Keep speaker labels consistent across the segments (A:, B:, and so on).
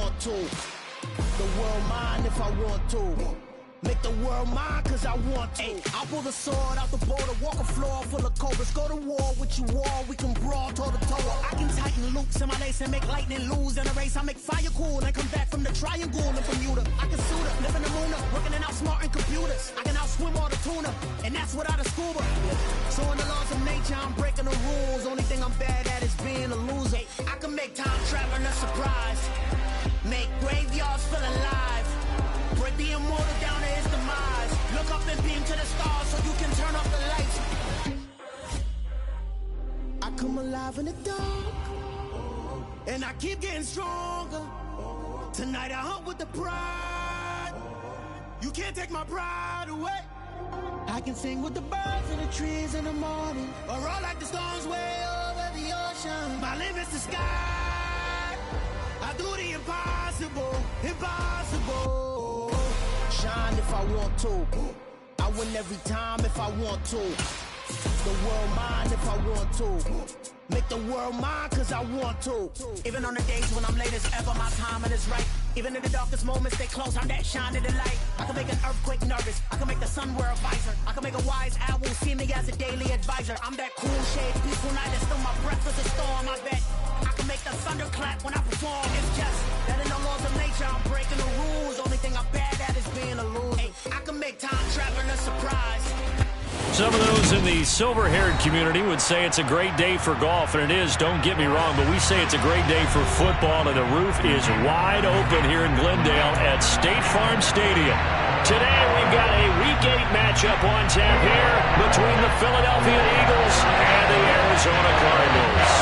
A: want to. The world mine if I want to. Make the world mine cause I want to. I'll pull the sword out the border, walk a floor full of cobras. Go to war with you all, we can brawl toe to toe. I can tighten loops in my lace and make lightning lose in a race. I make fire cool and come back from the triangle in Bermuda. I can suit up, live in the moon up, working and outsmarting computers. I can outswim all the tuna, and that's without a scuba. So in the laws of nature, I'm breaking the rules. Only thing I'm bad at is being a loser. I can make time traveling a surprise. Make graveyards feel alive. Break the immortal down to his demise. Look up and beam to the stars so you can turn off the lights. I come alive in the dark, and I keep getting stronger. Tonight I hunt with the pride. You can't take my pride away. I can sing with the birds and the trees in the morning, or roll like the storms way over the ocean. My limit's the sky. I do the impossible, impossible. Shine if I want to. I win every time if I want to. The world mine if I want to. Make the world mine cause I want to. Even on the days when I'm late as ever, my timing is right. Even in the darkest moments, stay close, I'm that shining the light. I can make an earthquake nervous, I can make the sun wear a visor. I can make a wise owl see me as a daily advisor. I'm that cool shade, peaceful night, and still my breath is a storm, I bet. I can make the thunder clap when I perform. It's just that in the laws of nature, I'm breaking the rules. Only thing I'm bad at is being a loser. Hey, I can make time traveling a surprise.
B: Some of those in the silver-haired community would say it's a great day for golf, and it is, don't get me wrong, but we say it's a great day for football, and the roof is wide open here in Glendale at State Farm Stadium. Today we've got a Week 8 matchup on tap here between the Philadelphia Eagles and the Arizona Cardinals.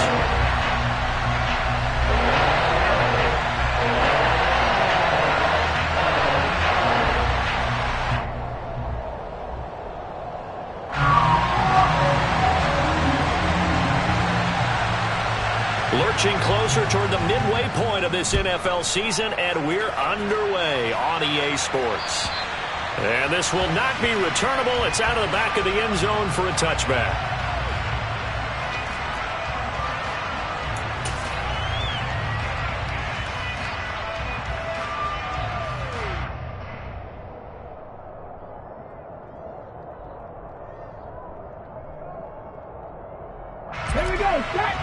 B: Lurching closer toward the midway point of this NFL season, and we're underway on EA Sports. And this will not be returnable. It's out of the back of the end zone for a touchback.
C: Here we go, set!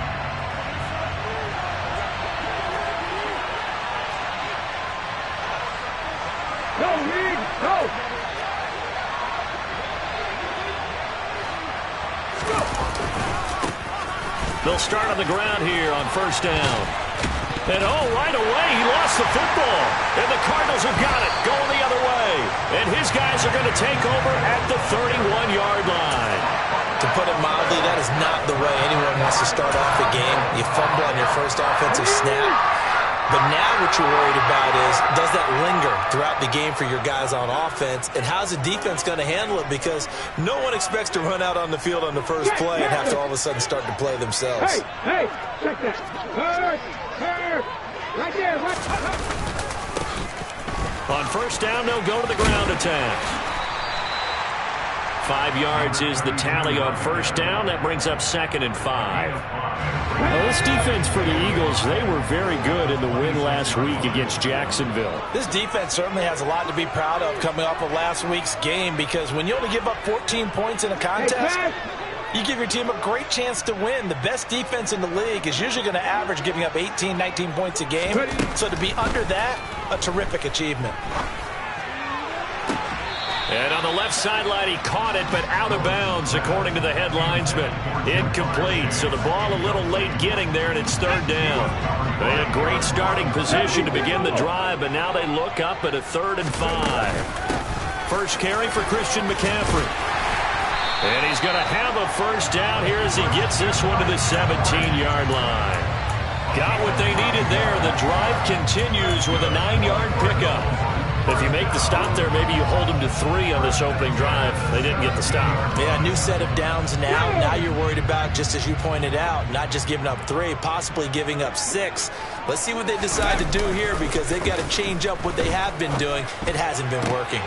C: Go, Reed, go!
B: They'll start on the ground here on first down. And right away, he lost the football. And the Cardinals have got it, going the other way. And his guys are going to take over at the 31-yard line.
D: To put it mildly, that is not the way anyone wants to start off the game. You fumble on your first offensive snap. But now what you're worried about is, does that linger throughout the game for your guys on offense? And how's the defense going to handle it? Because no one expects to run out on the field on the first play and have to all of a sudden start to play themselves.
C: Hey, check that. Right there.
B: On first down, they'll go to the ground attack. 5 yards is the tally on first down. That brings up 2nd and 5. Well, this defense for the Eagles, they were very good in the win last week against Jacksonville.
D: This defense certainly has a lot to be proud of coming off of last week's game, because when you only give up 14 points in a contest, you give your team a great chance to win. The best defense in the league is usually going to average giving up 18, 19 points a game. So to be under that, a terrific achievement.
B: And on the left sideline, he caught it, but out of bounds, according to the head linesman. Incomplete, so the ball a little late getting there, and it's 3rd down. They had great starting position to begin the drive, but now they look up at a 3rd and 5. First carry for Christian McCaffrey. And he's going to have a first down here as he gets this one to the 17-yard line. Got what they needed there. The drive continues with a 9-yard pickup. If you make the stop there, maybe you hold them to 3 on this opening drive. They didn't get the stop.
D: Yeah, new set of downs now. Now you're worried about, just as you pointed out, not just giving up 3, possibly giving up 6. Let's see what they decide to do here, because they've got to change up what they have been doing. It hasn't been working.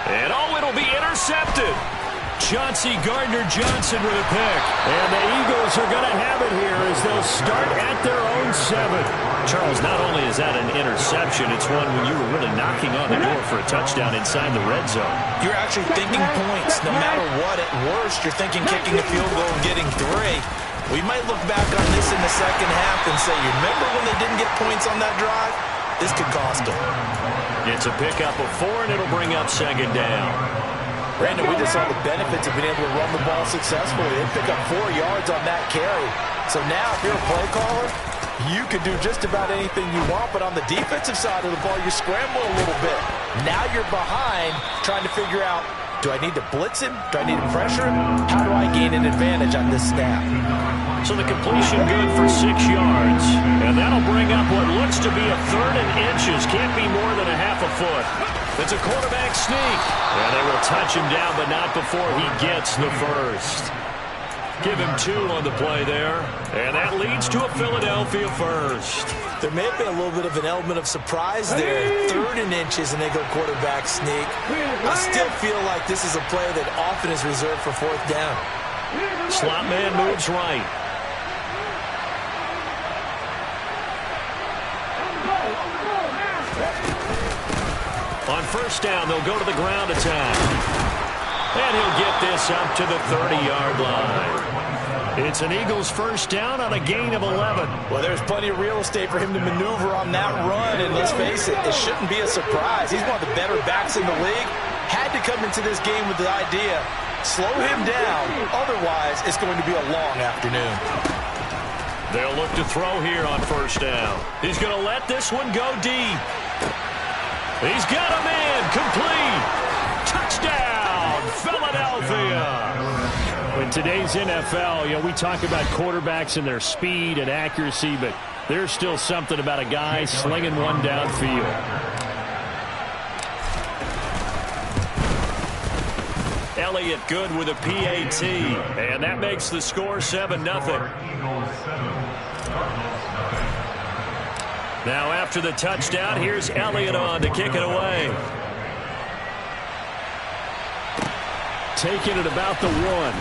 B: And it'll be intercepted. Chauncey Gardner-Johnson with a pick. And the Eagles are going to have it here as they'll start at their own 7. Charles, not only is that an interception, it's one when you were really knocking on the door for a touchdown inside the red zone.
D: You're actually thinking points. No matter what, at worst, you're thinking kicking a field goal and getting 3. We might look back on this in the second half and say, you remember when they didn't get points on that drive? This could cost them.
B: It's a pickup of 4, and it'll bring up 2nd down.
D: Brandon, we just saw the benefits of being able to run the ball successfully. They pick up 4 yards on that carry. So now, if you're a play caller, you can do just about anything you want, but on the defensive side of the ball, you scramble a little bit. Now you're behind trying to figure out, do I need to blitz him? Do I need to pressure him? How do I gain an advantage on this snap?
B: So the completion good for 6 yards, and that'll bring up what looks to be a 3rd and inches. Can't be more than a half a foot. It's a quarterback sneak, and they will touch him down, but not before he gets the first. Give him 2 on the play there, and that leads to a Philadelphia first.
D: There may have been a little bit of an element of surprise there. 3rd and inches, and they go quarterback sneak. I still feel like this is a play that often is reserved for 4th down.
B: Slot man moves right. On 1st down, they'll go to the ground attack. And he'll get this up to the 30-yard line. It's an Eagles 1st down on a gain of 11.
D: Well, there's plenty of real estate for him to maneuver on that run, and let's face it, it shouldn't be a surprise. He's one of the better backs in the league. Had to come into this game with the idea, slow him down, otherwise it's going to be a long afternoon.
B: They'll look to throw here on 1st down. He's going to let this one go deep. He's got a man, complete. Touchdown, Philadelphia. In today's NFL, we talk about quarterbacks and their speed and accuracy, but there's still something about a guy slinging one downfield. Elliott good with a PAT, and that makes the score 7-0. Now after the touchdown, here's Elliott on to kick it away. Taking it about the 1.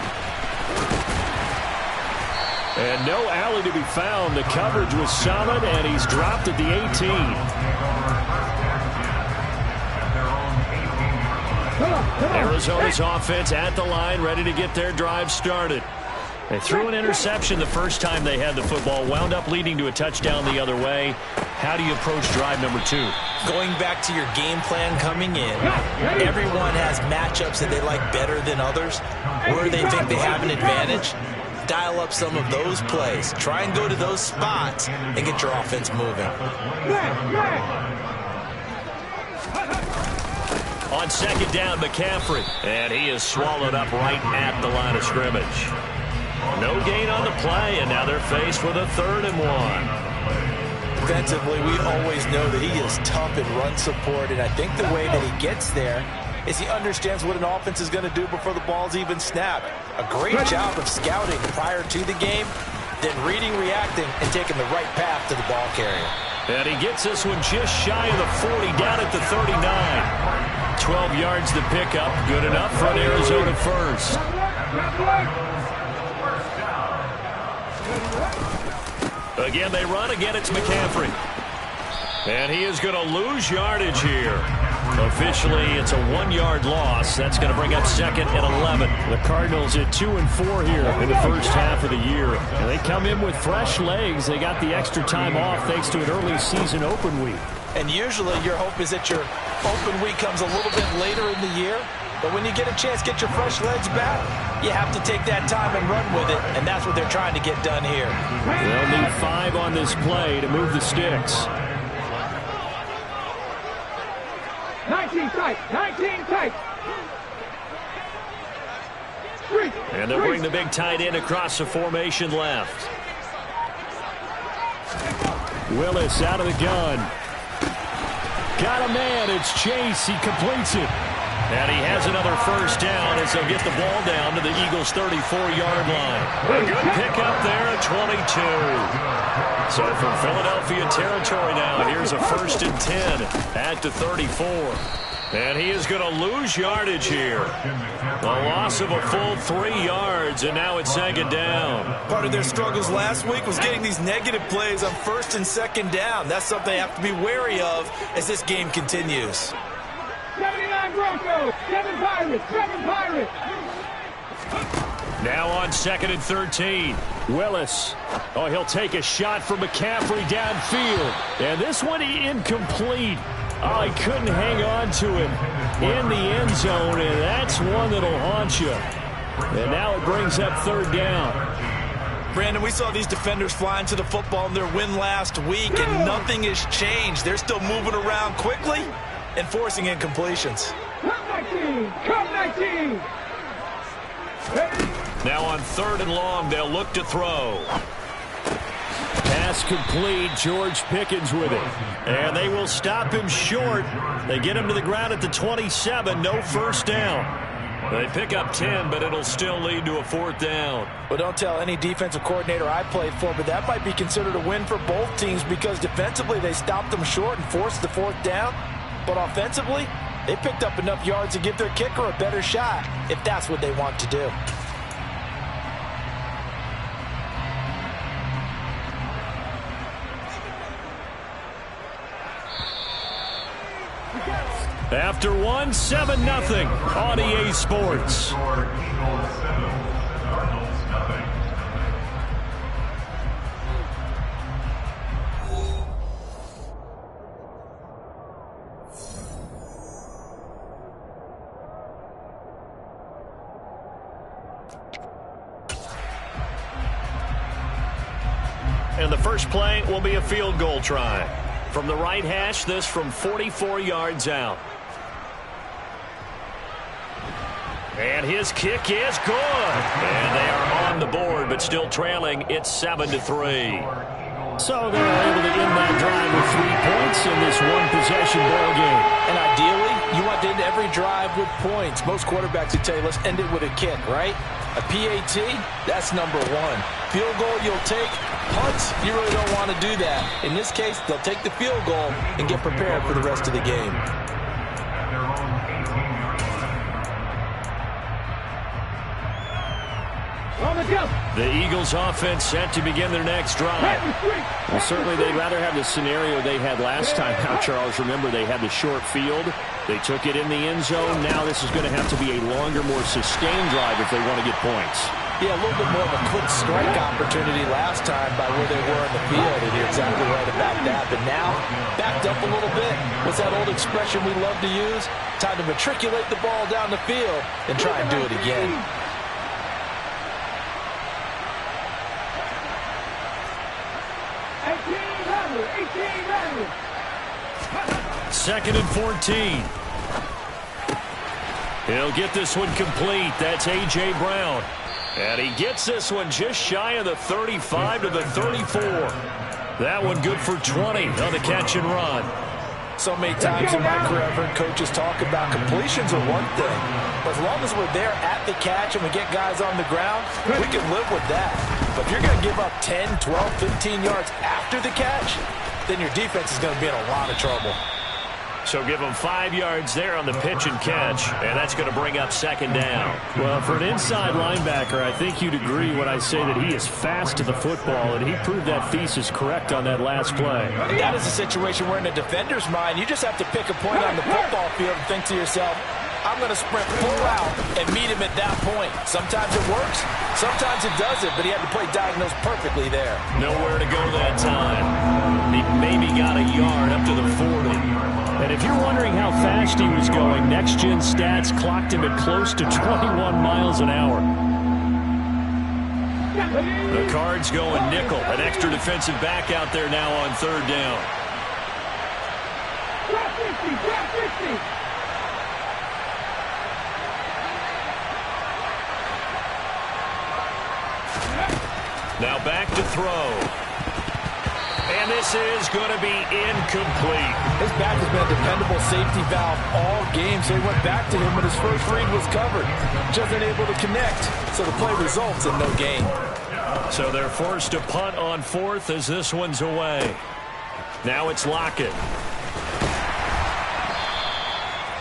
B: And no alley to be found. The coverage was solid, and he's dropped at the 18. Arizona's offense at the line, ready to get their drive started. They threw an interception the first time they had the football, wound up leading to a touchdown the other way. How do you approach drive number 2?
D: Going back to your game plan coming in, everyone has matchups that they like better than others, where they think they have an advantage. Dial up some of those plays. Try and go to those spots and get your offense moving.
B: On 2nd down, McCaffrey. And he is swallowed up right at the line of scrimmage. No gain on the play, and now they're faced with a 3rd and 1.
D: Defensively, we always know that he is tough in run support, and I think the way that he gets there is he understands what an offense is going to do before the ball's even snapped. A great job of scouting prior to the game, then reading, reacting, and taking the right path to the ball carrier.
B: And he gets this one just shy of the 40, down at the 39. 12 yards to pick up, good enough for an Arizona first. Again, they run. Again, it's McCaffrey. And he is going to lose yardage here. Officially, it's a 1-yard loss. That's going to bring up 2nd and 11.
E: The Cardinals at 2-4 here in the first half of the year. And they come in with fresh legs. They got the extra time off thanks to an early season open week.
D: And usually your hope is that your open week comes a little bit later in the year. But when you get a chance to get your fresh legs back, you have to take that time and run with it, and that's what they're trying to get done here.
E: They'll need 5 on this play to move the sticks.
C: 19 tight, 19 tight.
B: And they'll bring the big tight end across the formation left.
E: Willis out of the gun. Got a man, it's Chase, he completes it.
B: And he has another first down as they'll get the ball down to the Eagles' 34-yard line. A good pickup there at 22. So from Philadelphia territory now, here's a 1st and 10 at the 34. And he is going to lose yardage here. A loss of a full 3 yards, and now it's second down.
D: Part of their struggles last week was getting these negative plays on first and second down. That's something they have to be wary of as this game continues.
C: 79 Broncos, 7 Pirates, 7 Pirates.
B: Now on 2nd and 13.
E: Willis. Oh, he'll take a shot from McCaffrey downfield. And this one incomplete. Oh, he couldn't hang on to him in the end zone, and that's one that'll haunt you. And now it brings up 3rd down.
D: Brandon, we saw these defenders flying to the football in their win last week, and nothing has changed. They're still moving around quickly and forcing incompletions.
C: Come 19, come 19.
B: Now on 3rd and long, they'll look to throw.
E: Pass complete. George Pickens with it. And they will stop him short. They get him to the ground at the 27. No first down.
B: They pick up 10, but it'll still lead to a 4th down.
D: Well, don't tell any defensive coordinator I played for, but that might be considered a win for both teams because defensively they stopped them short and forced the 4th down. But offensively, they picked up enough yards to give their kicker a better shot if that's what they want to do.
E: After one, 7-0 on EA Sports.
B: And the first play will be a field goal try. From the right hash, this from 44 yards out. And his kick is good. And they are on the board, but still trailing. It's 7-3.
E: So they are able to end that drive with 3 points in this one-possession ball game.
D: And ideally, you want to end every drive with points. Most quarterbacks would tell you, let's end it with a kick, right? A PAT, that's number 1. Field goal, you'll take. Punts, you really don't want to do that. In this case, they'll take the field goal and get prepared for the rest of the game.
E: The Eagles offense set to begin their next drive. Well, certainly they'd rather have the scenario they had last time out, Charles. Remember, they had the short field. They took it in the end zone. Now this is going to have to be a longer, more sustained drive if they want to get points.
D: Yeah, a little bit more of a quick strike opportunity last time by where they were in the field. And you're exactly right about that. But now, backed up a little bit. What's that old expression we love to use? Time to matriculate the ball down the field and try and do it again.
E: 2nd and 14. He'll get this one complete. That's A.J. Brown.
B: And he gets this one just shy of the 35 to the 34. That one good for 20 on the catch and run.
D: So many times in my career, I've heard coaches talk about completions are one thing. But as long as we're there at the catch and we get guys on the ground, we can live with that. But if you're going to give up 10, 12, 15 yards after the catch, then your defense is going to be in a lot of trouble.
B: So give them 5 yards there on the pitch and catch, and that's going to bring up 2nd down.
E: Well, for an inside linebacker, I think you'd agree when I say that he is fast to the football, and he proved that thesis correct on that last play.
D: That is a situation where in a defender's mind, you just have to pick a point on the football field and think to yourself, I'm going to sprint full out and meet him at that point. Sometimes it works, sometimes it doesn't, but he had to play diagnose perfectly there.
B: Nowhere to go that time. He maybe got a yard up to the 40.
E: And if you're wondering how fast he was going, Next Gen Stats clocked him at close to 21 miles an hour.
B: The Cards going nickel. An extra defensive back out there now on 3rd down. Now back to throw. And this is going to be incomplete.
D: His back has been a dependable safety valve all game, so he went back to him when his first read was covered. Just unable to connect, so the play results in no gain.
B: So they're forced to punt on 4th as this one's away. Now it's Lockett.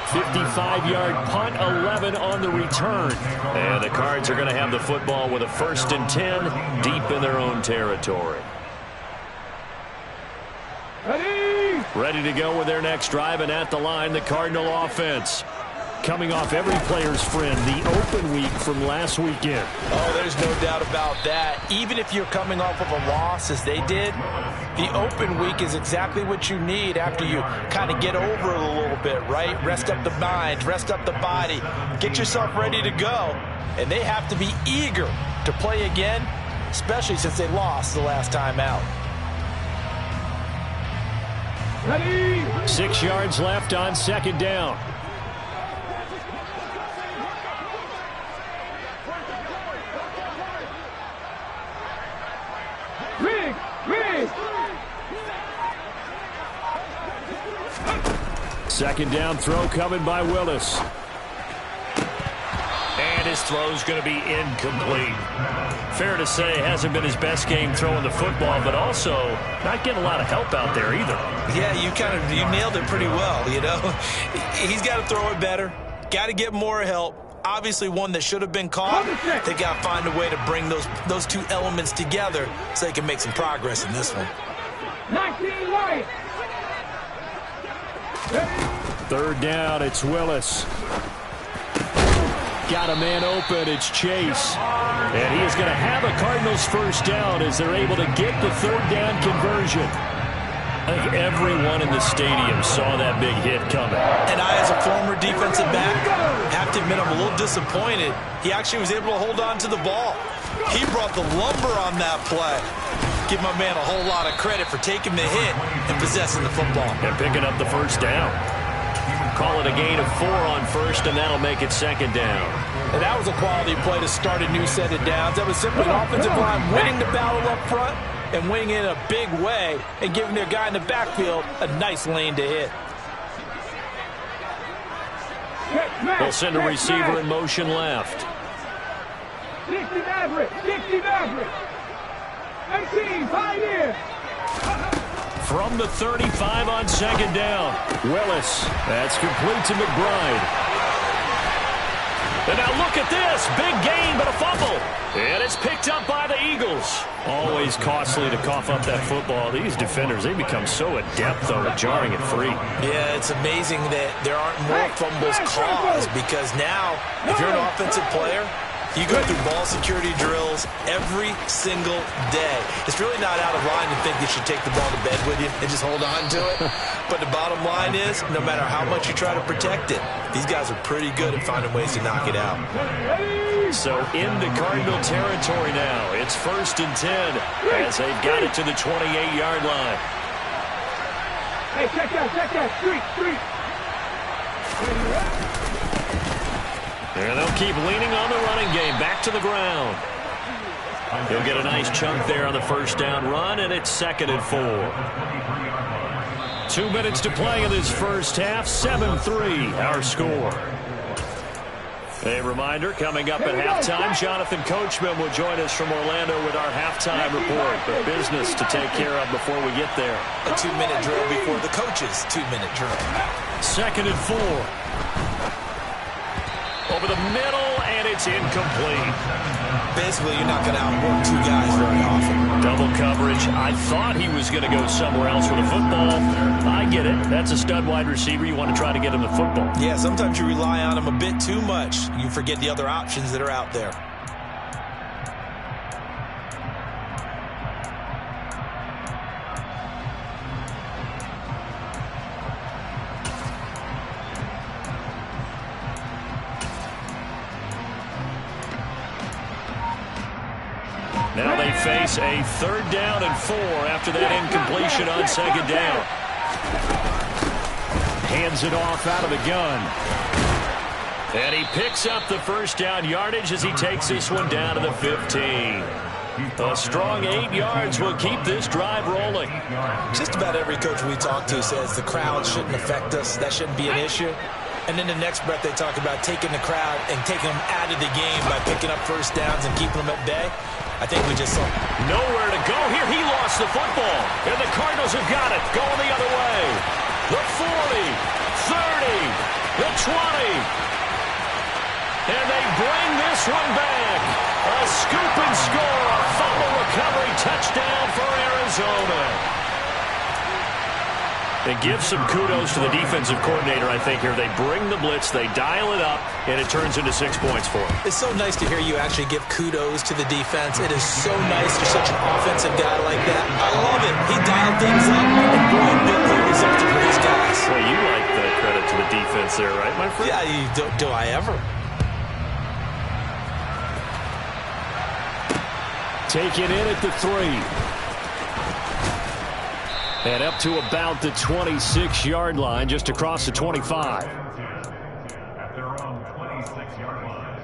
B: 55-yard punt, 11 on the return. And the Cards are going to have the football with a 1st and 10 deep in their own territory. Ready to go with their next drive, and at the line, the Cardinal offense. Coming off every player's friend, the open week from last weekend.
D: Oh, there's no doubt about that. Even if you're coming off of a loss, as they did, the open week is exactly what you need after you kind of get over it a little bit, right? Rest up the mind, rest up the body, get yourself ready to go. And they have to be eager to play again, especially since they lost the last time out.
B: 6 yards left on 2nd down. Second down throw coming by Willis. And his throw's going to be incomplete. Fair to say, hasn't been his best game throwing the football, but also not getting a lot of help out there either.
D: Yeah, you nailed it pretty well, you know. He's got to throw it better. Got to get more help. Obviously one that should have been caught. They got to find a way to bring those two elements together so they can make some progress in this one.
C: 19 right.
B: 3rd down, it's Willis. Got a man open, it's Chase. And he is going to have a Cardinals 1st down as they're able to get the 3rd down conversion. I think everyone in the stadium saw that big hit coming.
D: And I, as a former defensive back, have to admit I'm a little disappointed. He actually was able to hold on to the ball. He brought the lumber on that play. Give my man a whole lot of credit for taking the hit and possessing the football.
B: And picking up the 1st down. Call it a gain of 4 on 1st, and that'll make it 2nd down.
D: And that was a quality play to start a new set of downs. That was simply an offensive line winning the battle up front and winning in a big way and giving their guy in the backfield a nice lane to hit.
B: They'll send a receiver in motion left.
C: 60 Maverick, 60 Maverick. 18, pioneer.
B: From the 35 on 2nd down. Willis. That's complete to McBride. And now look at this. Big gain, but a fumble. And it's picked up by the Eagles. Always costly to cough up that football. These defenders, they become so adept, though, at jarring it free.
D: Yeah, it's amazing that there aren't more fumbles caused because now, if you're an offensive player, you go through ball security drills every single day. It's really not out of line to think you should take the ball to bed with you and just hold on to it. But the bottom line is, no matter how much you try to protect it, these guys are pretty good at finding ways to knock it out.
B: So into Cardinal territory now. It's 1st and 10 as they've got it to the 28-yard line.
C: Hey, check that, street.
B: And they'll keep leaning on the running game. Back to the ground. He'll get a nice chunk there on the 1st down run, and it's 2nd and 4. 2 minutes to play in this first half. 7-3, our score. A reminder, coming up at halftime, Jonathan Coachman will join us from Orlando with our halftime report. But business to take care of before we get there.
D: A 2-minute drill before the coach's 2-minute drill.
B: 2nd and 4. Over the middle, and it's incomplete.
D: Basically, you're not going to outwork 2 guys very often.
B: Double coverage. I thought he was going to go somewhere else with the football. I get it. That's a stud wide receiver. You want to try to get him the football.
D: Yeah, sometimes you rely on him a bit too much. You forget the other options that are out there.
B: Now they face a 3rd down and 4 after that incompletion on 2nd down. Hands it off out of the gun. And he picks up the 1st down yardage as he takes this one down to the 15. A strong 8 yards will keep this drive rolling.
D: Just about every coach we talk to says the crowd shouldn't affect us. That shouldn't be an issue. And then the next breath they talk about taking the crowd and taking them out of the game by picking up 1st downs and keeping them at bay. I think we just saw
B: nowhere to go here. He lost the football. And the Cardinals have got it. Going the other way. The 40, 30, the And they bring this one back. A scoop and score. A fumble recovery touchdown for Arizona. And give some kudos to the defensive coordinator, I think, here. They bring the blitz, they dial it up, and it turns into 6 points for them.
D: It's so nice to hear you actually give kudos to the defense. It is so nice you're such an offensive guy like that. I love it. He dialed things up, and boy, big play resulted for these guys.
B: Well, you like the credit to the defense there, right, my friend?
D: Yeah, do I ever?
E: Taken in at the 3. And up to about the 26-yard line, just across the 25.
F: At their own 26-yard line.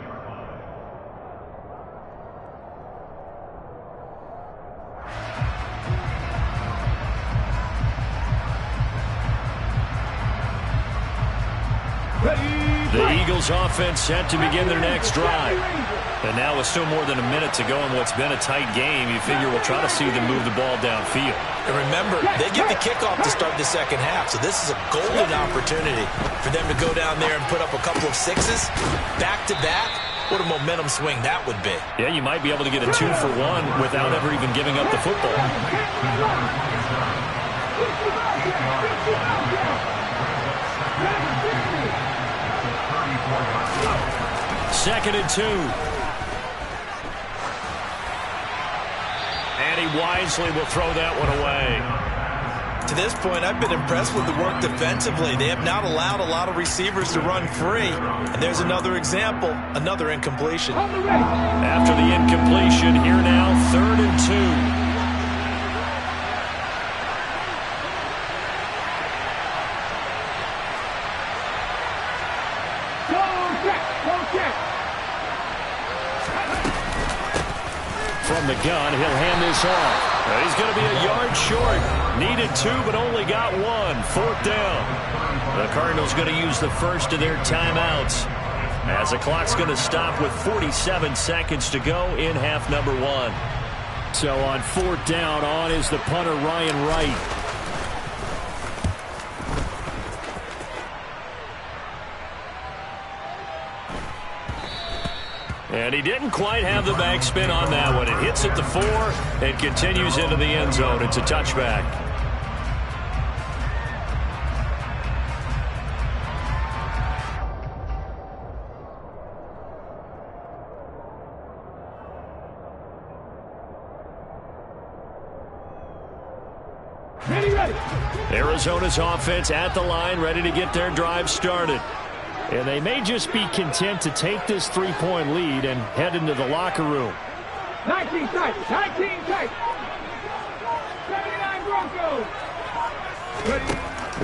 B: The Eagles offense set to begin their next drive. And now with still more than a minute to go in what's been a tight game, you figure we'll try to see them move the ball downfield.
D: And remember, they get the kickoff to start the second half, so this is a golden opportunity for them to go down there and put up a couple of sixes back-to-back. What a momentum swing that would be.
B: Yeah, you might be able to get a 2-for-1 without ever even giving up the football. Second and 2. And he wisely will throw that one away.
D: To this point, I've been impressed with the work defensively. They have not allowed a lot of receivers to run free. And there's another example, another incompletion.
B: After the incompletion, here now, 3rd and 2. From the gun, he'll hand this off. He's going to be a yard short. Needed 2, but only got 1. 4th down. The Cardinals going to use the first of their timeouts, as the clock's going to stop with 47 seconds to go in half number 1.
E: So on 4th down, on is the punter, Ryan Wright.
B: And he didn't quite have the backspin on that one. It hits at the 4 and continues into the end zone. It's a touchback. Arizona's offense at the line, ready to get their drive started.
E: And they may just be content to take this 3-point lead and head into the locker room.
C: 19 tight. 19 tight. 79 Broncos.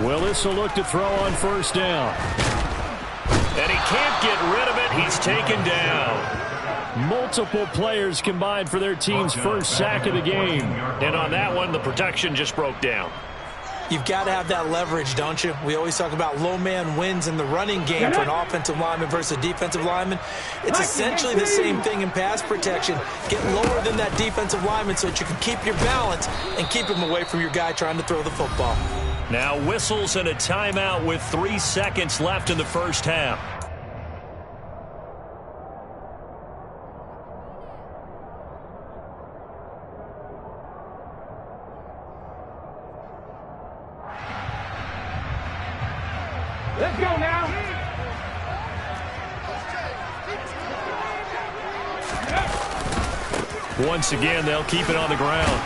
E: Willis will look to throw on 1st down.
B: And he can't get rid of it. He's taken down.
E: Multiple players combined for their team's first sack of the game.
B: And on that one, the protection just broke down.
D: You've got to have that leverage, don't you? We always talk about low man wins in the running game for an offensive lineman versus a defensive lineman. It's essentially the same thing in pass protection. Get lower than that defensive lineman so that you can keep your balance and keep him away from your guy trying to throw the football.
B: Now whistles and a timeout with 3 seconds left in the first half.
C: Let's go now.
B: Once again, they'll keep it on the ground.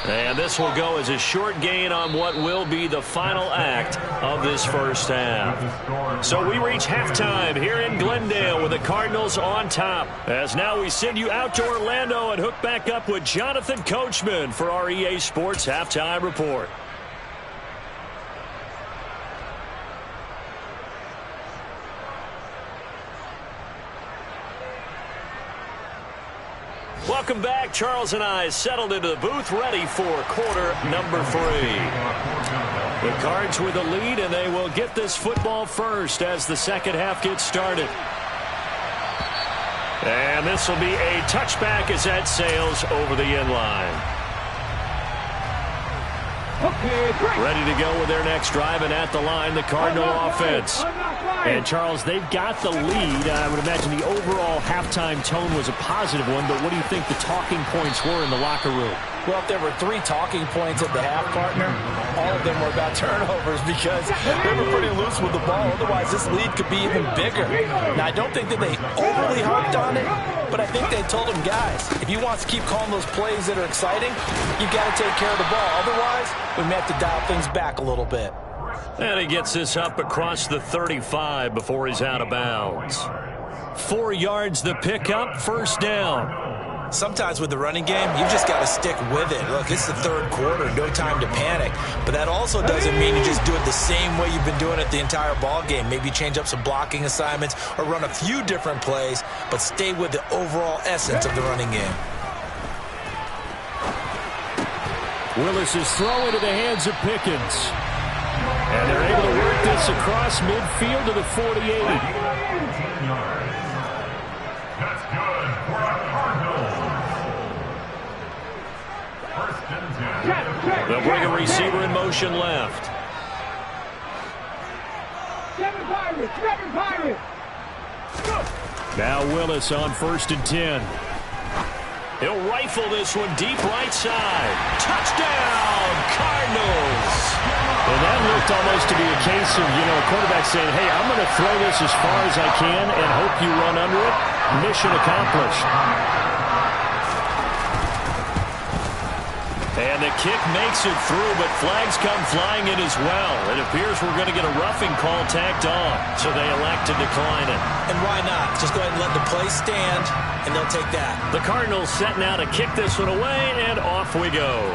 B: And this will go as a short gain on what will be the final act of this first half. So we reach halftime here in Glendale with the Cardinals on top. As now we send you out to Orlando and hook back up with Jonathan Coachman for our EA Sports Halftime Report. Welcome back. Charles and I settled into the booth, ready for quarter number 3. The Cards with the lead, and they will get this football first as the second half gets started. And this will be a touchback as that sails over the end line. Ready to go with their next drive, and at the line, the Cardinal offense.
E: And, Charles, they've got the lead. I would imagine the overall halftime tone was a positive one, but what do you think the talking points were in the locker room?
D: Well, if there were 3 talking points at the half, partner, all of them were about turnovers because they were pretty loose with the ball. Otherwise, this lead could be even bigger. Now, I don't think that they overly harped on it, but I think they told them, guys, if you want to keep calling those plays that are exciting, you've got to take care of the ball. Otherwise, we may have to dial things back a little bit.
B: And he gets this up across the 35 before he's out of bounds. 4 yards the pickup, first down.
D: Sometimes with the running game, you've just got to stick with it. Look, it's the third quarter, no time to panic. But that also doesn't mean you just do it the same way you've been doing it the entire ball game. Maybe change up some blocking assignments or run a few different plays, but stay with the overall essence of the running game.
E: Willis is throwing to the hands of Pickens. And they're able to work this across midfield to the 48.
F: 18 yards. That's good for a Cardinal. First and 10.
B: They'll bring a receiver in motion left.
C: 7 Pirates.
E: Now Willis on first and 10.
B: He'll rifle this one deep right side. Touchdown, Cardinals.
E: And that looked almost to be a case of, a quarterback saying, hey, I'm going to throw this as far as I can and hope you run under it. Mission accomplished.
B: And the kick makes it through, but flags come flying in as well. It appears we're going to get a roughing call tacked on, so they elect to decline it.
D: And why not? Just go ahead and let the play stand, and they'll take that.
B: The Cardinals set now to kick this one away, and off we go.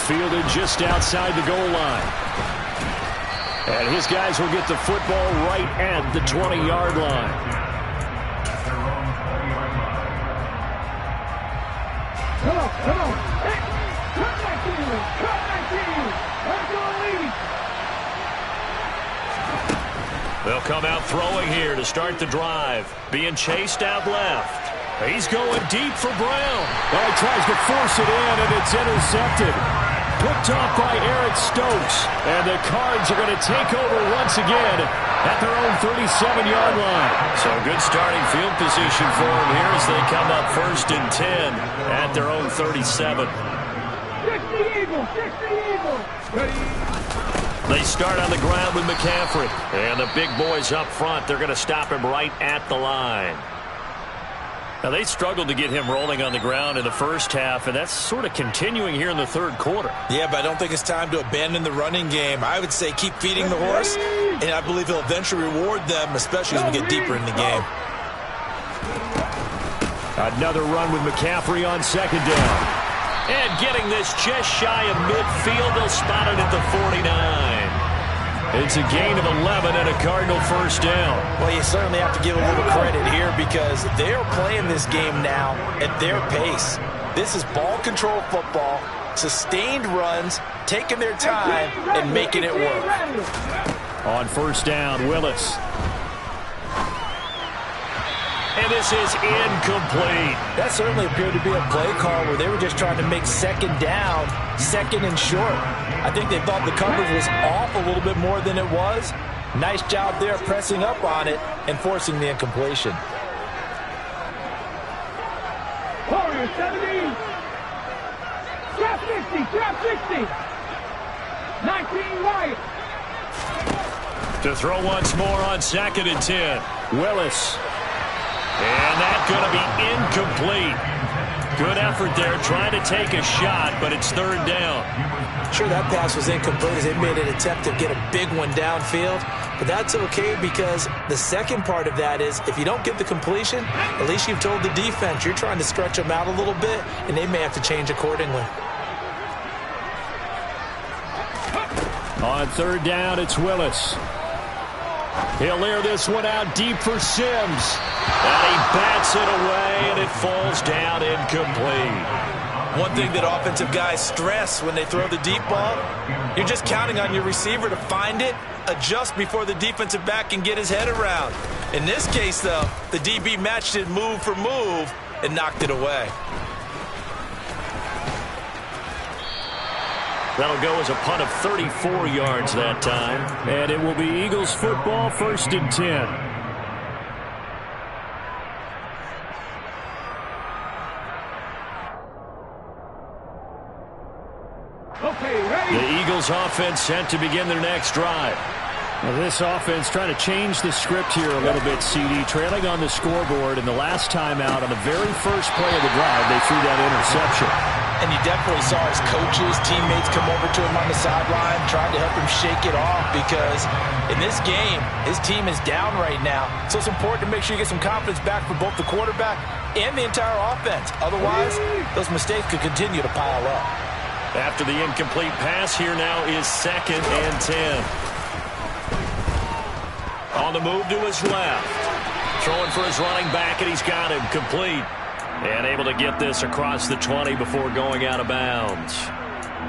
E: Fielded just outside the goal line. And his guys will get the football right at the 20-yard line.
C: Come on. Hey, cut that team. Let's go lead.
B: They'll come out throwing here to start the drive. Being chased out left. He's going deep for Brown.
E: Well, he tries to force it in, and it's intercepted. Picked off by Eric Stokes. And the Cards are going to take over once again at their own 37-yard line.
B: So good starting field position for them here as they come up first and 10 at their own 37.
C: 60 Eagles.
B: They start on the ground with McCaffrey. And the big boys up front, they're going to stop him right at the line. Now, they struggled to get him rolling on the ground in the first half, and that's sort of continuing here in the third quarter.
D: Yeah, but I don't think it's time to abandon the running game. I would say keep feeding the horse, and I believe he'll eventually reward them, especially as we get deeper in the game.
E: Another run with McCaffrey on second down.
B: And getting this just shy of midfield, they'll spot it at the 49. It's a gain of 11 and a Cardinal first down.
D: Well, you certainly have to give a little credit here because they're playing this game now at their pace. This is ball control football, sustained runs, taking their time, and making it work.
E: On first down, Willis.
B: And this is incomplete.
D: That certainly appeared to be a play call where they were just trying to make second down, second and short. I think they thought the coverage was off a little bit more than it was. Nice job there pressing up on it and forcing the incompletion.
C: Warriors 70. Trap 60. 19 right.
B: To throw once more on second and 10.
E: Willis.
B: And that's going to be incomplete. Good effort there, trying to take a shot, but it's third down.
D: Sure, that pass was incomplete as they made an attempt to get a big one downfield, but that's okay because the second part of that is if you don't get the completion, at least you've told the defense you're trying to stretch them out a little bit, and they may have to change accordingly.
E: On third down, it's Willis. He'll air this one out deep for Sims.
B: And he bats it away, and it falls down incomplete.
D: One thing that offensive guys stress when they throw the deep ball, you're just counting on your receiver to find it, adjust before the defensive back can get his head around. In this case, though, the DB matched it move for move and knocked it away.
B: That'll go as a punt of 34 yards that time.
E: And it will be Eagles football, 1st and 10.
B: The Eagles offense set to begin their next drive.
E: Well, this offense trying to change the script here a little bit, CD. Trailing on the scoreboard, and the last time out on the very first play of the drive, they threw that interception.
D: And you definitely saw his coaches, teammates come over to him on the sideline, trying to help him shake it off, because in this game, his team is down right now. So it's important to make sure you get some confidence back for both the quarterback and the entire offense. Otherwise, those mistakes could continue to pile up.
B: After the incomplete pass, here now is 2nd and 10. On the move to his left. Throwing for his running back, and he's got him complete. And able to get this across the 20 before going out of bounds.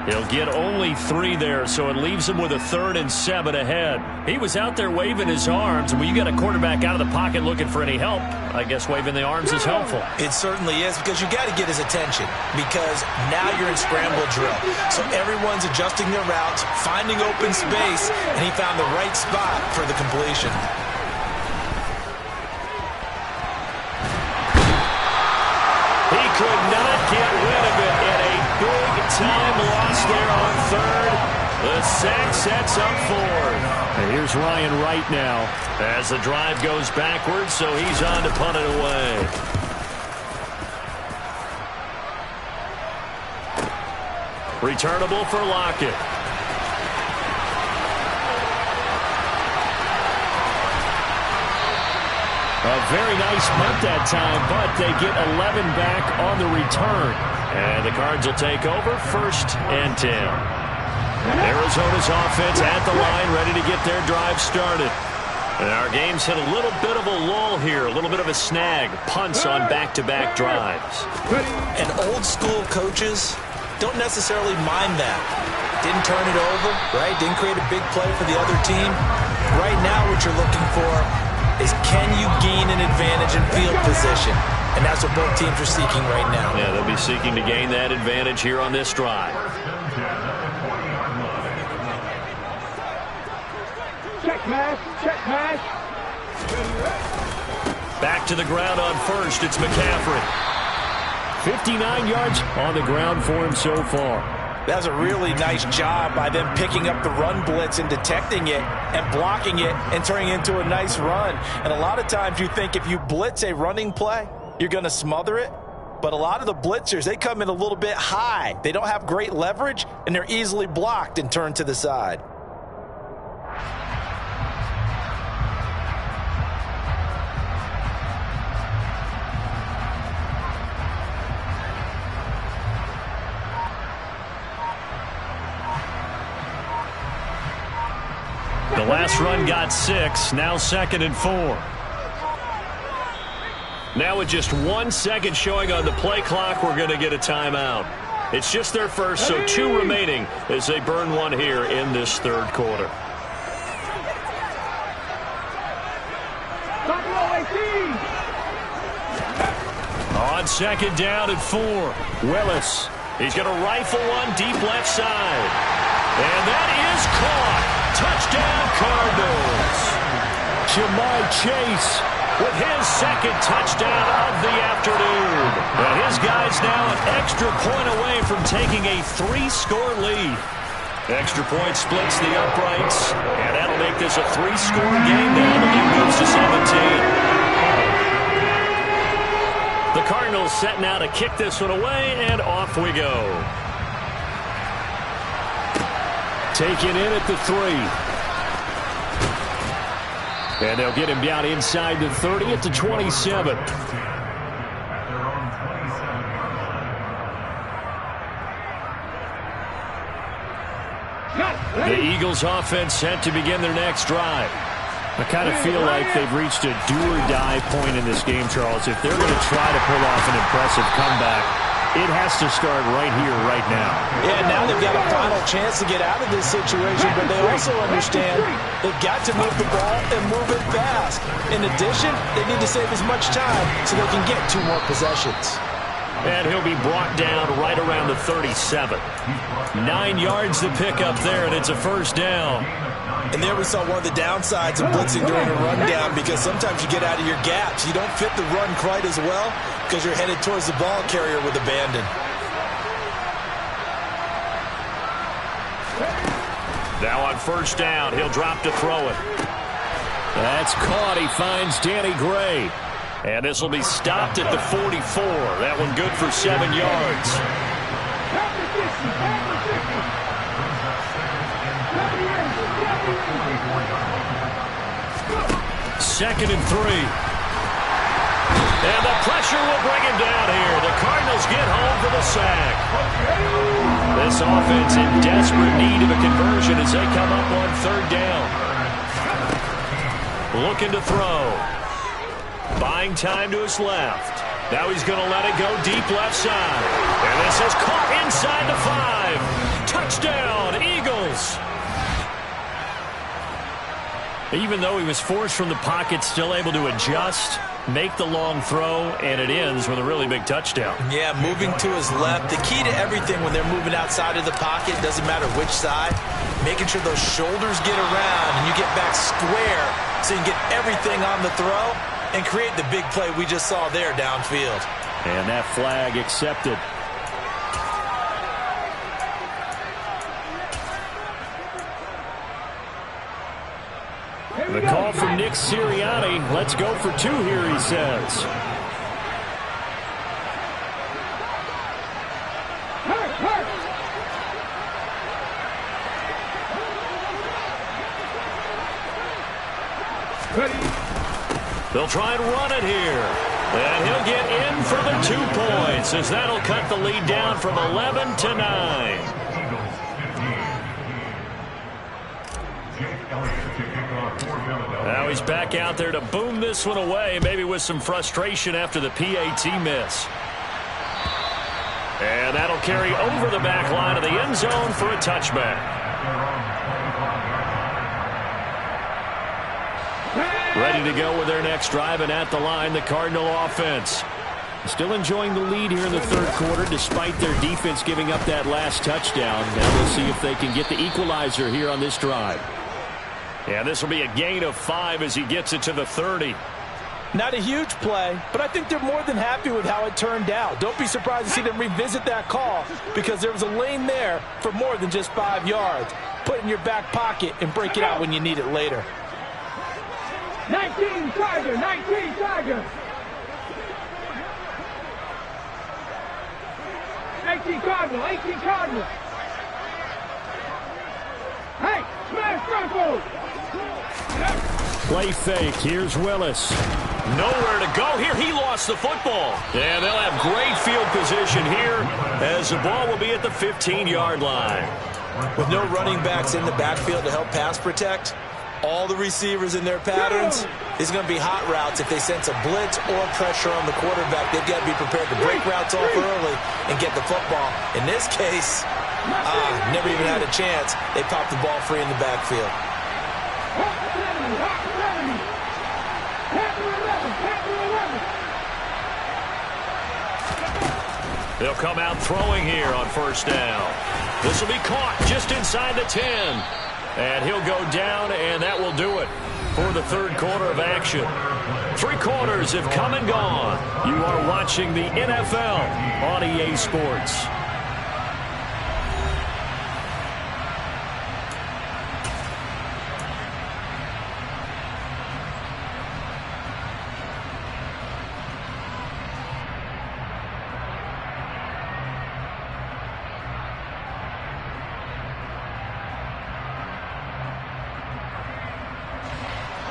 B: He'll get only 3 there, so it leaves him with a 3rd and 7 ahead. He was out there waving his arms, and when you got a quarterback out of the pocket looking for any help, I guess waving the arms is helpful.
D: It certainly is, because you got to get his attention, because now you're in scramble drill. So everyone's adjusting their routes, finding open space, and he found the right spot for the completion.
B: He could not get rid of it, and a big-time loss there on 3rd. The sack sets up 4th.
E: And here's Ryan Wright now.
B: As the drive goes backwards, so he's on to punt it away. Returnable for Lockett.
E: A very nice punt that time, but they get 11 back on the return.
B: And the Cards will take over, 1st and 10. Arizona's offense at the line, ready to get their drive started. And our game's hit a little bit of a lull here, a little bit of a snag. Punts on back-to-back drives.
D: And old-school coaches don't necessarily mind that. Didn't turn it over, right? Didn't create a big play for the other team. Right now what you're looking for is, can you gain an advantage in field position? And that's what both teams are seeking right now.
B: Yeah, they'll be seeking to gain that advantage here on this drive.
C: Check pass, check pass.
B: Back to the ground on 1st, it's McCaffrey.
E: 59 yards on the ground for him so far.
D: That was a really nice job by them picking up the run blitz and detecting it and blocking it and turning it into a nice run. And a lot of times you think if you blitz a running play, you're going to smother it. But a lot of the blitzers, they come in a little bit high. They don't have great leverage, and they're easily blocked and turned to the side.
B: The last run got 6, now 2nd and 4. Now with just 1 second showing on the play clock, we're going to get a timeout. It's just their first, so 2 remaining as they burn 1 here in this 3rd quarter. On 2nd down and 4, Willis. He's going to rifle one deep left side. And that is caught. Touchdown, Cardinals.
E: Ja'Marr Chase
B: with his 2nd touchdown of the afternoon. And his guys now an extra point away from taking a 3-score lead. Extra point splits the uprights, and that'll make this a 3-score game now. The lead moves to 17. The Cardinals setting out to kick this one away, and off we go.
E: Taken in at the 3. And they'll get him down inside the 30 at the 27.
B: The Eagles offense set to begin their next drive.
E: I kind of feel like they've reached a do-or-die point in this game, Charles. If they're going to try to pull off an impressive comeback, it has to start right here, right now.
D: Yeah, now they've got a final chance to get out of this situation, but they also understand they've got to move the ball and move it fast. In addition, they need to save as much time so they can get 2 more possessions.
B: And he'll be brought down right around the 37. 9 yards to pick up there, and it's a first down.
D: And there we saw one of the downsides of blitzing during a rundown, because sometimes you get out of your gaps. You don't fit the run quite as well because you're headed towards the ball carrier with abandon.
B: Now on first down, he'll drop to throw it.
E: That's caught. He finds Danny Gray.
B: And this will be stopped at the 44. That one good for 7 yards. Second and 3. And the pressure will bring him down here. The Cardinals get home for the sack. This offense in desperate need of a conversion as they come up on third down. Looking to throw. Buying time to his left. Now he's going to let it go deep left side. And this is caught inside the 5. Touchdown, Eagles. Even though he was forced from the pocket, still able to adjust, make the long throw, and it ends with a really big touchdown.
D: Yeah, moving to his left. The key to everything when they're moving outside of the pocket, doesn't matter which side, making sure those shoulders get around and you get back square so you can get everything on the throw and create the big play we just saw there downfield.
E: And that flag accepted. The call from Nick Sirianni. Let's go for 2 here, he says.
B: They'll try and run it here. And he'll get in for the 2 points as that'll cut the lead down from 11 to 9. Now he's back out there to boom this one away, maybe with some frustration after the PAT miss. And that'll carry over the back line of the end zone for a touchback. Ready to go with their next drive, and at the line, the Cardinal offense. Still enjoying the lead here in the third quarter, despite their defense giving up that last touchdown. Now we'll see if they can get the equalizer here on this drive. Yeah, this will be a gain of 5 as he gets it to the 30.
D: Not a huge play, but I think they're more than happy with how it turned out. Don't be surprised to see them revisit that call, because there was a lane there for more than just 5 yards. Put it in your back pocket and break it out when you need it later.
C: 19 Tiger, 19 Tiger. 18 Cardinal, 18 Cardinal. Hey, smash Bronco.
E: Play fake. Here's Willis.
B: Nowhere to go here. He lost the football. And they'll have great field position here as the ball will be at the 15-yard line.
D: With no running backs in the backfield to help pass protect, all the receivers in their patterns, it's going to be hot routes if they sense a blitz or pressure on the quarterback. They've got to be prepared to break routes off early and get the football. In this case, never even had a chance. They popped the ball free in the backfield.
B: They'll come out throwing here on first down. This will be caught just inside the 10. And he'll go down, and that will do it for the third quarter of action. 3 quarters have come and gone. You are watching the NFL on EA Sports.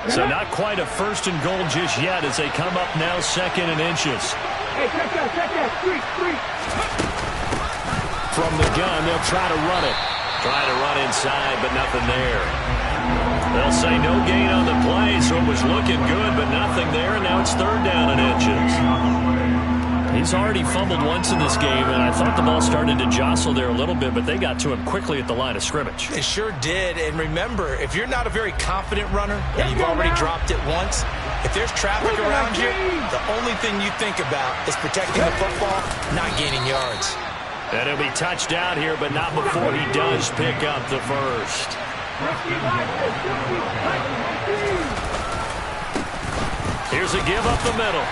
B: So not quite a first and goal just yet as they come up now second and inches.
C: Hey, check that, street.
E: From the gun, they'll try to run it.
B: Try to run inside, but nothing there. They'll say no gain on the play, so it was looking good, but nothing there, and now it's third down and inches. He's already fumbled once in this game, and I thought the ball started to jostle there a little bit, but they got to him quickly at the line of scrimmage.
D: They sure did, and remember, if you're not a very confident runner and you've already dropped it once, if there's traffic around you, the only thing you think about is protecting the football, not gaining yards.
B: And he'll be touched down here, but not before he does pick up the first. Here's a give up the middle.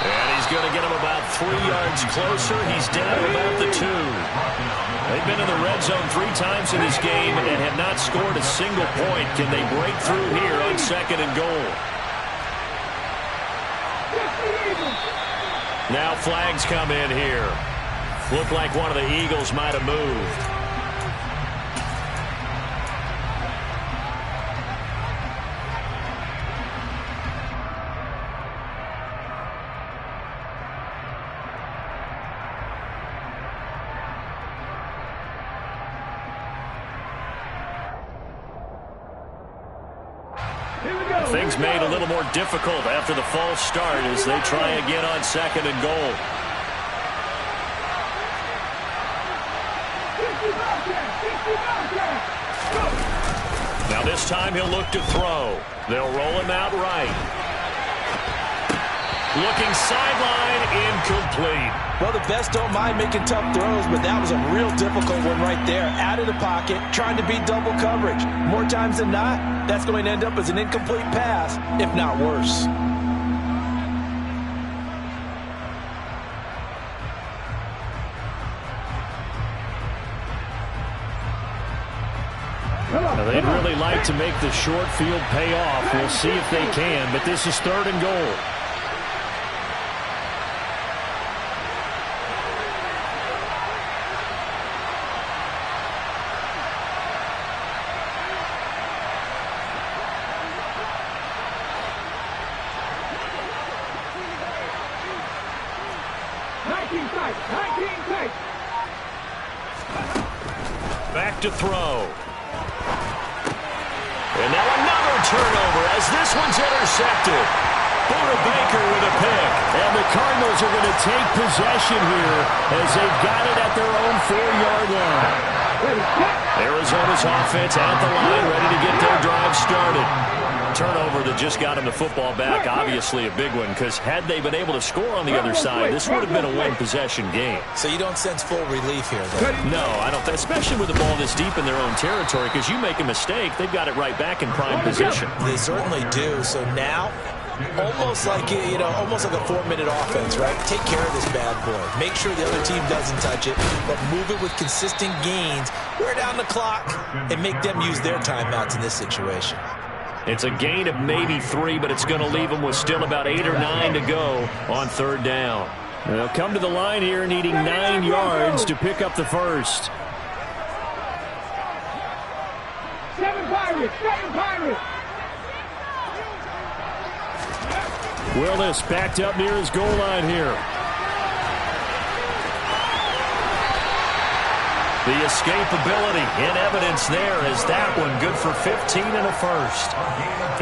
B: And he's going to get him about 3 yards closer. He's down to about the 2. They've been in the red zone 3 times in this game and have not scored a single point. Can they break through here on 2nd and goal? Now flags come in here. Looked like one of the Eagles might have moved. Things made a little more difficult after the false start as they try again on 2nd and goal. Now this time he'll look to throw. They'll roll him out right. Looking sideline, incomplete.
D: Well, the best don't mind making tough throws, but that was a real difficult one right there. Out of the pocket, trying to beat double coverage. More times than not, that's going to end up as an incomplete pass, if not worse.
B: Now, they'd really like to make the short field pay off. We'll see if they can, but this is 3rd and goal. Back to throw. And now another turnover as this one's intercepted. Buda Baker with a pick. And the Cardinals are going to take possession here as they've got it at their own 4-yard line. Arizona's offense at the line, ready to get their drive started. Turnover that just got him the football back, obviously a big one, because had they been able to score on the other side, this would have been a win-possession game.
D: So you don't sense full relief here, though?
B: No, I don't, especially with the ball this deep in their own territory, because you make a mistake, they've got it right back in prime position.
D: They certainly do. So now, almost like, almost like a 4-minute offense, right? Take care of this bad boy. Make sure the other team doesn't touch it, but move it with consistent gains, wear down the clock, and make them use their timeouts in this situation.
B: It's a gain of maybe 3, but it's going to leave them with still about 8 or 9 to go on 3rd down. They'll come to the line here needing 9 yards to pick up the first.
C: 7 Pirates! 7 Pirates!
B: Willis backed up near his goal line here. The escapability in evidence there as that one good for 15 and a first.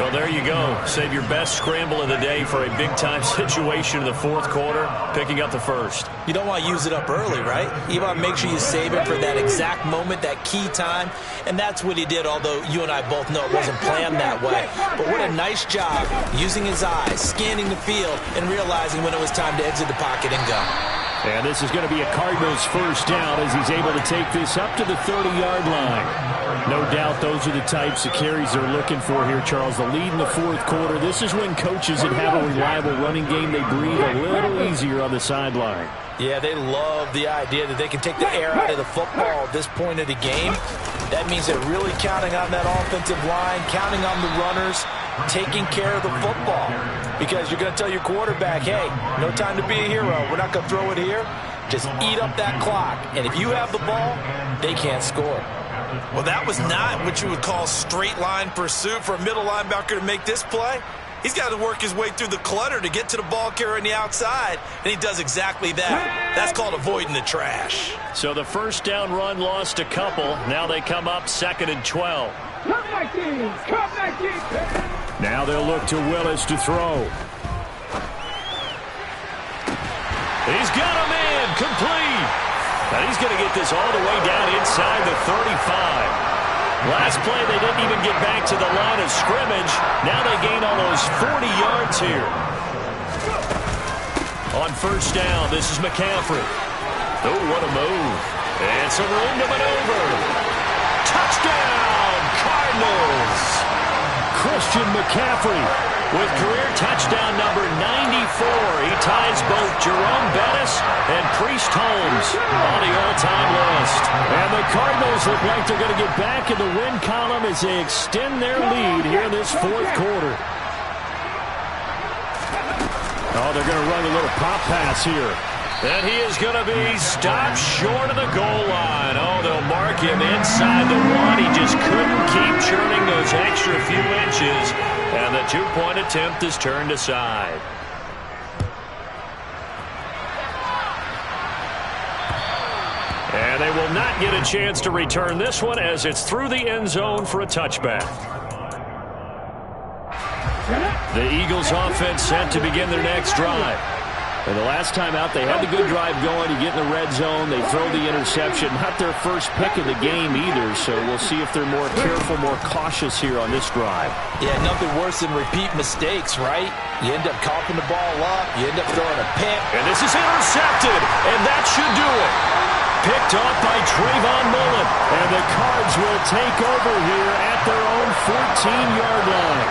B: Well, there you go. Save your best scramble of the day for a big-time situation in the 4th quarter, picking up the first.
D: You don't want to use it up early, right? You want to make sure you save it for that exact moment, that key time, and that's what he did, although you and I both know it wasn't planned that way. But what a nice job using his eyes, scanning the field, and realizing when it was time to exit the pocket and go.
B: And this is going to be a Cardinals first down as he's able to take this up to the 30-yard line. No doubt those are the types of carries they're looking for here, Charles. The lead in the 4th quarter. This is when coaches that have a reliable running game, they breathe a little easier on the sideline.
D: Yeah, they love the idea that they can take the air out of the football at this point of the game. That means they're really counting on that offensive line, counting on the runners, taking care of the football. Because you're going to tell your quarterback, hey, no time to be a hero. We're not going to throw it here. Just eat up that clock. And if you have the ball, they can't score. Well, that was not what you would call straight line pursuit for a middle linebacker to make this play. He's got to work his way through the clutter to get to the ball carrier on the outside, and he does exactly that. That's called avoiding the trash.
B: So the first down run lost a couple. Now they come up 2nd and 12.
C: Come back in! Come back in!
B: Now they'll look to Willis to throw. He's got a man complete. And he's going to get this all the way down inside the 35. Last play, they didn't even get back to the line of scrimmage. Now they gain almost 40 yards here. On first down, this is McCaffrey. Oh, what a move. And some room to maneuver. Touchdown, Cardinals. Christian McCaffrey with career touchdown number 94. He ties both Jerome Bettis and Priest Holmes on the all-time list. And the Cardinals look like they're going to get back in the win column as they extend their lead here in this fourth quarter. Oh, they're going to run a little pop pass here. And he is going to be stopped short of the goal line. Oh, they'll mark him inside the one. He just couldn't keep churning those extra few inches. And the two-point attempt is turned aside. And they will not get a chance to return this one as it's through the end zone for a touchback. The Eagles offense set to begin their next drive. And the last time out, they had the good drive going. You get in the red zone, they throw the interception. Not their first pick of the game either, so we'll see if they're more careful, more cautious here on this drive.
D: Yeah, nothing worse than repeat mistakes, right? You end up coughing the ball up, you end up throwing a pick.
B: And this is intercepted, and that should do it. Picked off by Trayvon Mullen. And the Cards will take over here at their own 14-yard line.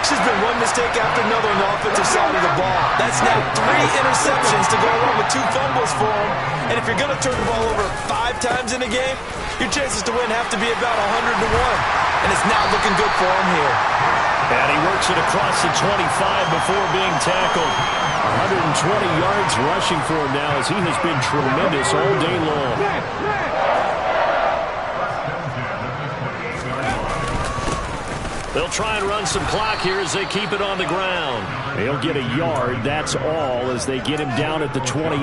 D: This has been one mistake after another on the offensive side of the ball. That's now 3 interceptions to go along with 2 fumbles for him. And if you're going to turn the ball over 5 times in a game, your chances to win have to be about 100 to 1. And it's not looking good for him here.
B: And he works it across the 25 before being tackled. 120 yards rushing for him now as he has been tremendous all day long. They'll try and run some clock here as they keep it on the ground. They'll get a yard, that's all, as they get him down at the 28.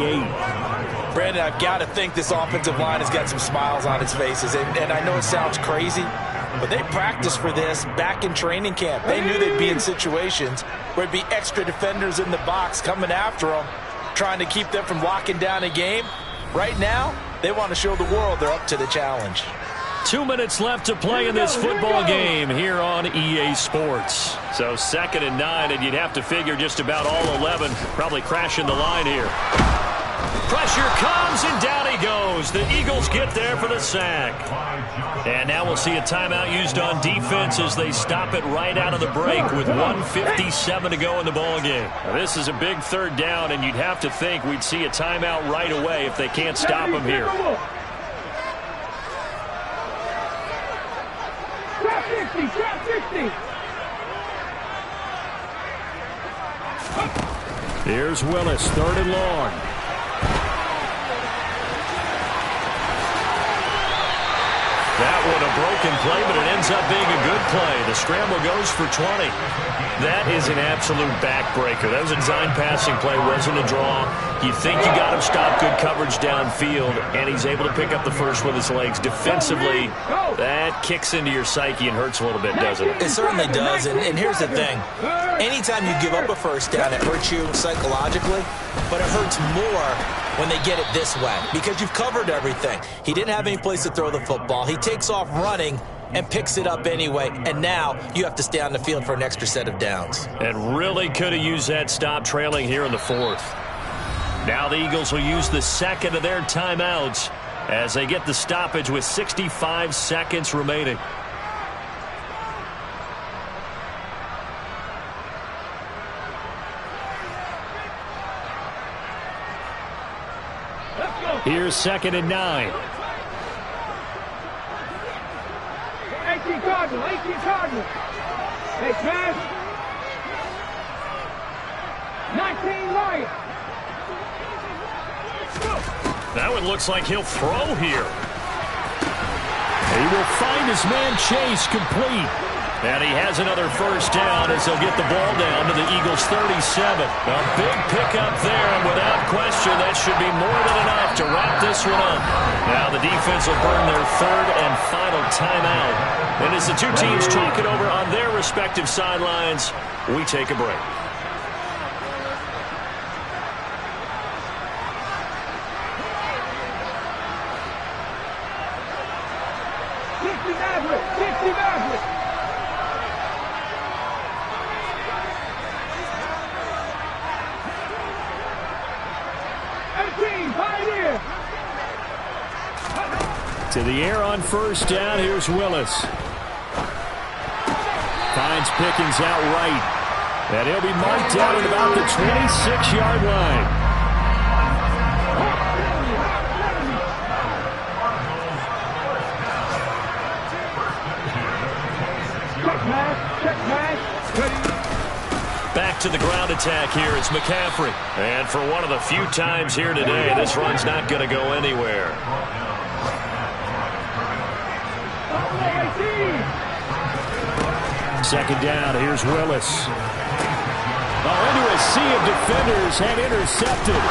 D: Brandon, I've got to think this offensive line has got some smiles on its faces. And I know it sounds crazy, but they practiced for this back in training camp. They knew they'd be in situations where there'd be extra defenders in the box coming after them, trying to keep them from locking down a game. Right now, they want to show the world they're up to the challenge.
B: 2 minutes left to play in this football game here on EA Sports. So 2nd and 9, and you'd have to figure just about all 11 probably crashing the line here. Pressure comes, and down he goes. The Eagles get there for the sack. And now we'll see a timeout used on defense as they stop it right out of the break with 1:57 to go in the ballgame. This is a big 3rd down, and you'd have to think we'd see a timeout right away if they can't stop him here.
C: Trap 60.
B: Here's Willis, 3rd and long. That one a broken play, but it ends up being a good play. The scramble goes for 20. That is an absolute backbreaker. That was a design passing play, wasn't a draw. You think you got him stopped, good coverage downfield, and he's able to pick up the first with his legs. Defensively, that kicks into your psyche and hurts a little bit, doesn't it?
D: It certainly does, and here's the thing. Anytime you give up a first down, it hurts you psychologically, but it hurts more when they get it this way because you've covered everything. He didn't have any place to throw the football. He takes off running and picks it up anyway, and now you have to stay on the field for an extra set of downs.
B: And really could have used that stop trailing here in the 4th. Now the Eagles will use the 2nd of their timeouts as they get the stoppage with 65 seconds remaining. Here's 2nd and 9.
C: 18 Cardinals. Hey, pass. 19 Lions.
B: That one looks like he'll throw here. He will find his man Chase complete. And he has another first down as they'll get the ball down to the Eagles' 37. A big pickup there, and without question, that should be more than enough to wrap this one up. Now the defense will burn their 3rd and final timeout. And as the two teams talk it over on their respective sidelines, we take a break.
E: To the air on first down. Here's Willis. Finds Pickens out right. And he'll be marked down at about the 26-yard line.
B: Back to the ground attack here. It's McCaffrey. And for one of the few times here today, this run's not going to go anywhere.
E: Second down. Here's Willis. Into a sea of defenders and intercepted.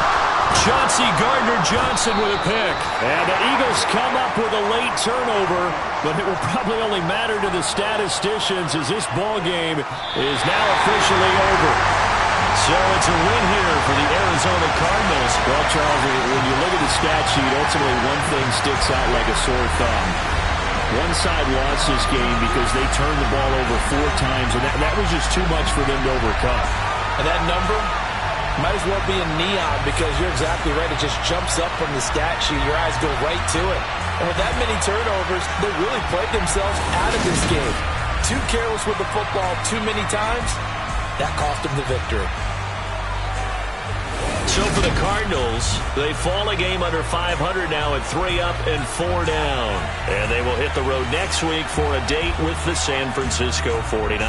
B: Chauncey Gardner-Johnson with a pick.
E: And the Eagles come up with a late turnover, but it will probably only matter to the statisticians as this ball game is now officially over.
B: So it's a win here for the Arizona Cardinals.
E: Well, Charles, when you look at the stat sheet, ultimately one thing sticks out like a sore thumb. One side lost this game because they turned the ball over 4 times, and that was just too much for them to overcome.
D: And that number might as well be in neon because you're exactly right. It just jumps up from the stat sheet. Your eyes go right to it. And with that many turnovers, they really played themselves out of this game. Too careless with the football too many times. That cost them the victory.
B: So for the Cardinals, they fall a game under 500 now at 3 up and 4 down. And they will hit the road next week for a date with the San Francisco 49ers.